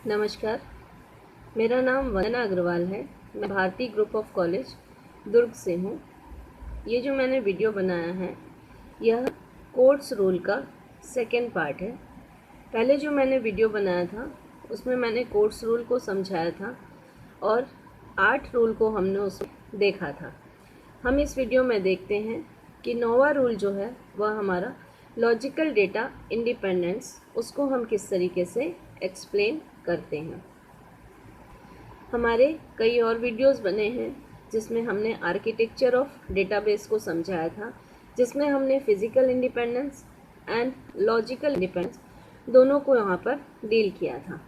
नमस्कार, मेरा नाम वंदना अग्रवाल है। मैं भारती ग्रुप ऑफ कॉलेज दुर्ग से हूँ। ये जो मैंने वीडियो बनाया है यह कोर्स रूल का सेकेंड पार्ट है। पहले जो मैंने वीडियो बनाया था उसमें मैंने कोर्स रूल को समझाया था और 8 रूल को हमने उसमें देखा था। हम इस वीडियो में देखते हैं कि 9वां रूल जो है वह हमारा लॉजिकल डेटा इंडिपेंडेंस, उसको हम किस तरीके से एक्सप्लेन करते हैं। हमारे कई और वीडियोस बने हैं जिसमें हमने आर्किटेक्चर ऑफ डेटाबेस को समझाया था, जिसमें हमने physical independence and logical independence दोनों को यहाँ पर डील किया था।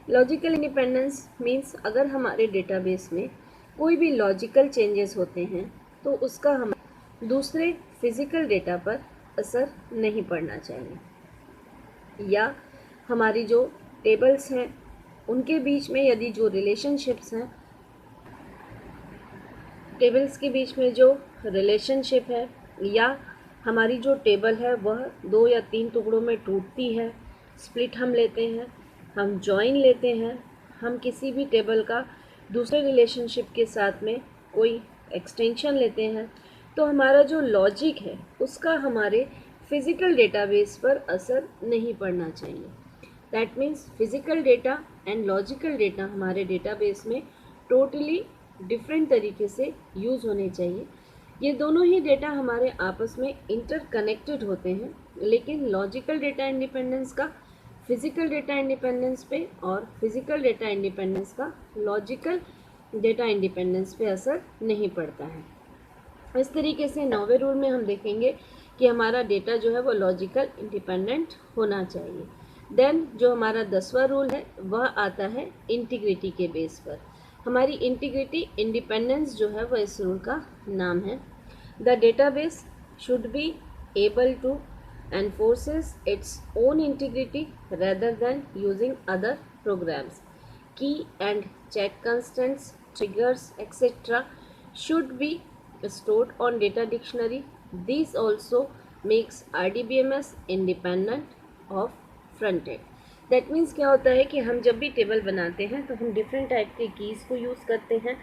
लॉजिकल इंडिपेंडेंस मीन्स अगर हमारे डेटाबेस में कोई भी लॉजिकल चेंजेस होते हैं तो उसका हम दूसरे फिजिकल डेटा पर असर नहीं पड़ना चाहिए, या हमारी जो टेबल्स हैं उनके बीच में यदि जो रिलेशनशिप्स हैं, टेबल्स के बीच में जो रिलेशनशिप है या हमारी जो टेबल है वह 2 या 3 टुकड़ों में टूटती है, स्प्लिट हम लेते हैं, हम जॉइन लेते हैं, हम किसी भी टेबल का दूसरे रिलेशनशिप के साथ में कोई एक्सटेंशन लेते हैं, तो हमारा जो लॉजिक है उसका हमारे फिज़िकल डेटाबेस पर असर नहीं पड़ना चाहिए। That means physical data and logical data हमारे डेटाबेस में टोटली डिफरेंट तरीके से यूज़ होने चाहिए। ये दोनों ही डेटा हमारे आपस में इंटरकनेक्टेड होते हैं, लेकिन लॉजिकल डेटा इंडिपेंडेंस का फिज़िकल डेटा इंडिपेंडेंस पे और फिज़िकल डेटा इंडिपेंडेंस का लॉजिकल डेटा इंडिपेंडेंस पे असर नहीं पड़ता है। इस तरीके से 9वें रूल में हम देखेंगे कि हमारा डेटा जो है वो लॉजिकल इंडिपेंडेंट होना चाहिए। देन जो हमारा 10वां रूल है वह आता है इंटीग्रिटी के बेस पर। हमारी इंटीग्रिटी इंडिपेंडेंस जो है वह इस रूल का नाम है। The database should be able to enforces its own integrity rather than using other programs. Key and check constants, triggers, etc. should be stored on data dictionary. This also makes RDBMS independent of front end. That means क्या होता है कि हम जब भी table बनाते हैं तो हम डिफरेंट टाइप के कीज़ को यूज़ करते हैं,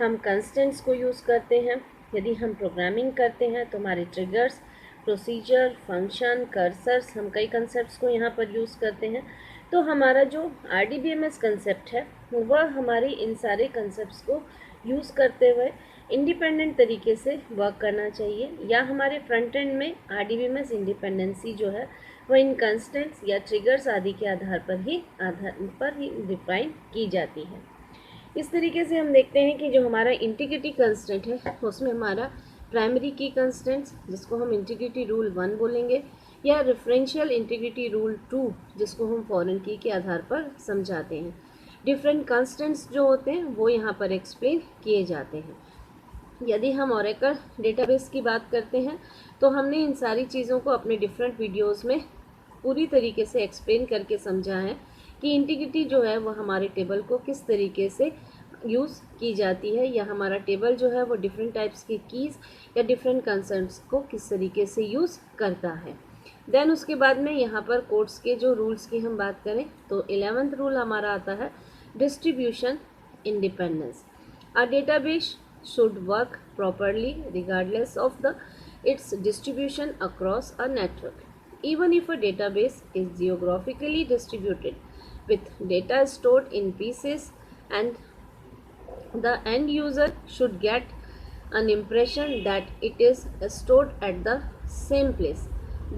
हम कंस्टेंट्स को यूज़ करते हैं। यदि हम प्रोग्रामिंग करते हैं तो हमारे ट्रिगर्स, प्रोसीजर, फंक्शन, कर्सर्स, हम कई कंसेप्ट्स को यहाँ पर यूज़ करते हैं। तो हमारा जो RDBMS कंसेप्ट है वह हमारे इन सारे कंसेप्ट्स को यूज़ करते हुए इंडिपेंडेंट तरीके से वर्क करना चाहिए, या हमारे फ्रंट एंड में RDBMS इंडिपेंडेंसी जो है वह इन कंस्टेंट्स या ट्रिगर्स आदि के आधार पर ही डिफाइन की जाती है। इस तरीके से हम देखते हैं कि जो हमारा इंटीग्रिटी कंस्टेंट है उसमें हमारा प्राइमरी की कंस्टेंट्स, जिसको हम इंटीग्रिटी रूल 1 बोलेंगे, या रेफरेंशियल इंटीग्रिटी रूल 2, जिसको हम फॉरेन की के आधार पर समझाते हैं। डिफरेंट कंस्टेंट्स जो होते हैं वो यहाँ पर एक्सप्लेन किए जाते हैं। यदि हम ओरेकल डेटाबेस की बात करते हैं तो हमने इन सारी चीज़ों को अपने डिफरेंट वीडियोस में पूरी तरीके से एक्सप्लेन करके समझा है कि इंटीग्रिटी जो है वो हमारे टेबल को किस तरीके से यूज़ की जाती है, या हमारा टेबल जो है वो डिफरेंट टाइप्स के कीज़ या डिफरेंट कंसेप्ट्स को किस तरीके से यूज़ करता है। देन उसके बाद में यहाँ पर कोड्स के जो रूल्स की हम बात करें तो 11वां रूल हमारा आता है distribution independence. A database should work properly regardless of its distribution across a network. Even if a database is geographically distributed with data stored in pieces, and the end user should get an impression that it is stored at the same place.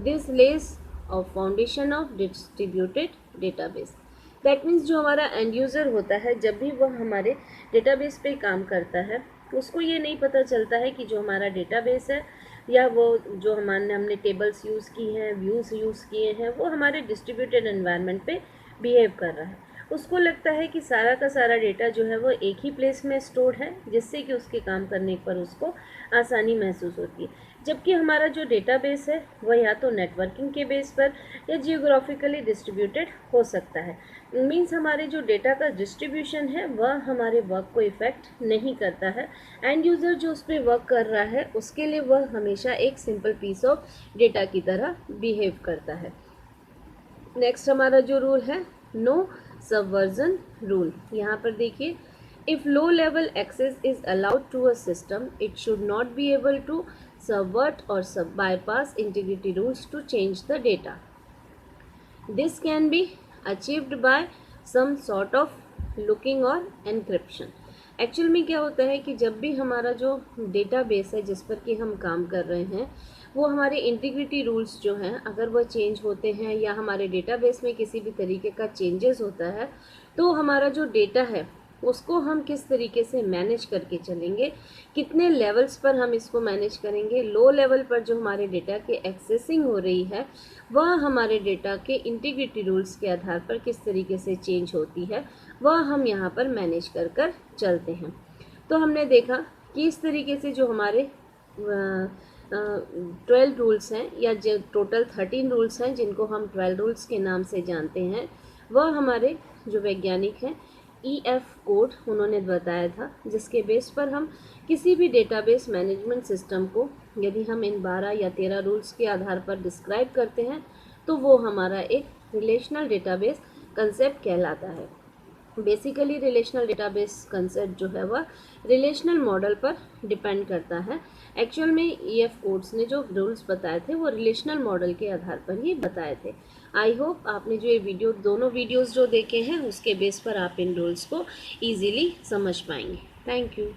This lays a foundation of distributed database. That means जो हमारा end user होता है जब भी वह हमारे database पे काम करता है उसको ये नहीं पता चलता है कि जो हमारा डेटाबेस है या वो जो हमने टेबल्स यूज़ की हैं, व्यूज़ यूज़ किए हैं, वो हमारे डिस्ट्रीब्यूटेड एनवायरनमेंट पे बिहेव कर रहा है। उसको लगता है कि सारा का सारा डेटा जो है वो एक ही प्लेस में स्टोर्ड है, जिससे कि उसके काम करने पर उसको आसानी महसूस होती है। जबकि हमारा जो डेटाबेस है वह या तो नेटवर्किंग के बेस पर या जियोग्राफिकली डिस्ट्रीब्यूटेड हो सकता है। मीन्स हमारे जो डेटा का डिस्ट्रीब्यूशन है वह हमारे वर्क को इफ़ेक्ट नहीं करता है। एंड यूज़र जो उस पर वर्क कर रहा है उसके लिए वह हमेशा एक सिंपल पीस ऑफ डेटा की तरह बिहेव करता है। नेक्स्ट हमारा जो रूल है, नो सबवर्जन रूल। यहाँ पर देखिए, if low level access is allowed to a system it should not be able to subvert or bypass integrity rules to change the data. This can be achieved by some sort of looking or encryption. Actual में क्या होता है कि जब भी हमारा जो database है जिस पर कि हम काम कर रहे हैं वो हमारे इंटीग्रिटी रूल्स जो हैं अगर वह चेंज होते हैं या हमारे डेटाबेस में किसी भी तरीके का चेंजेस होता है तो हमारा जो डेटा है उसको हम किस तरीके से मैनेज करके चलेंगे, कितने लेवल्स पर हम इसको मैनेज करेंगे। लो लेवल पर जो हमारे डेटा के एक्सेसिंग हो रही है वह हमारे डेटा के इंटीग्रिटी रूल्स के आधार पर किस तरीके से चेंज होती है वह हम यहाँ पर मैनेज कर कर चलते हैं। तो हमने देखा कि इस तरीके से जो हमारे 12 रूल्स हैं या जो टोटल 13 रूल्स हैं जिनको हम 12 रूल्स के नाम से जानते हैं वह हमारे जो वैज्ञानिक हैं EF कोड उन्होंने बताया था, जिसके बेस पर हम किसी भी डेटाबेस मैनेजमेंट सिस्टम को यदि हम इन 12 या 13 रूल्स के आधार पर डिस्क्राइब करते हैं तो वो हमारा एक रिलेशनल डेटाबेस कंसेप्ट कहलाता है। बेसिकली रिलेशनल डेटाबेस कंसेप्ट जो है वह रिलेशनल मॉडल पर डिपेंड करता है। एक्चुअल में EF कोड्स ने जो रूल्स बताए थे वो रिलेशनल मॉडल के आधार पर ही बताए थे। आई होप आपने जो ये दोनों वीडियोस जो देखे हैं उसके बेस पर आप इन रूल्स को ईजीली समझ पाएंगे। Thank you.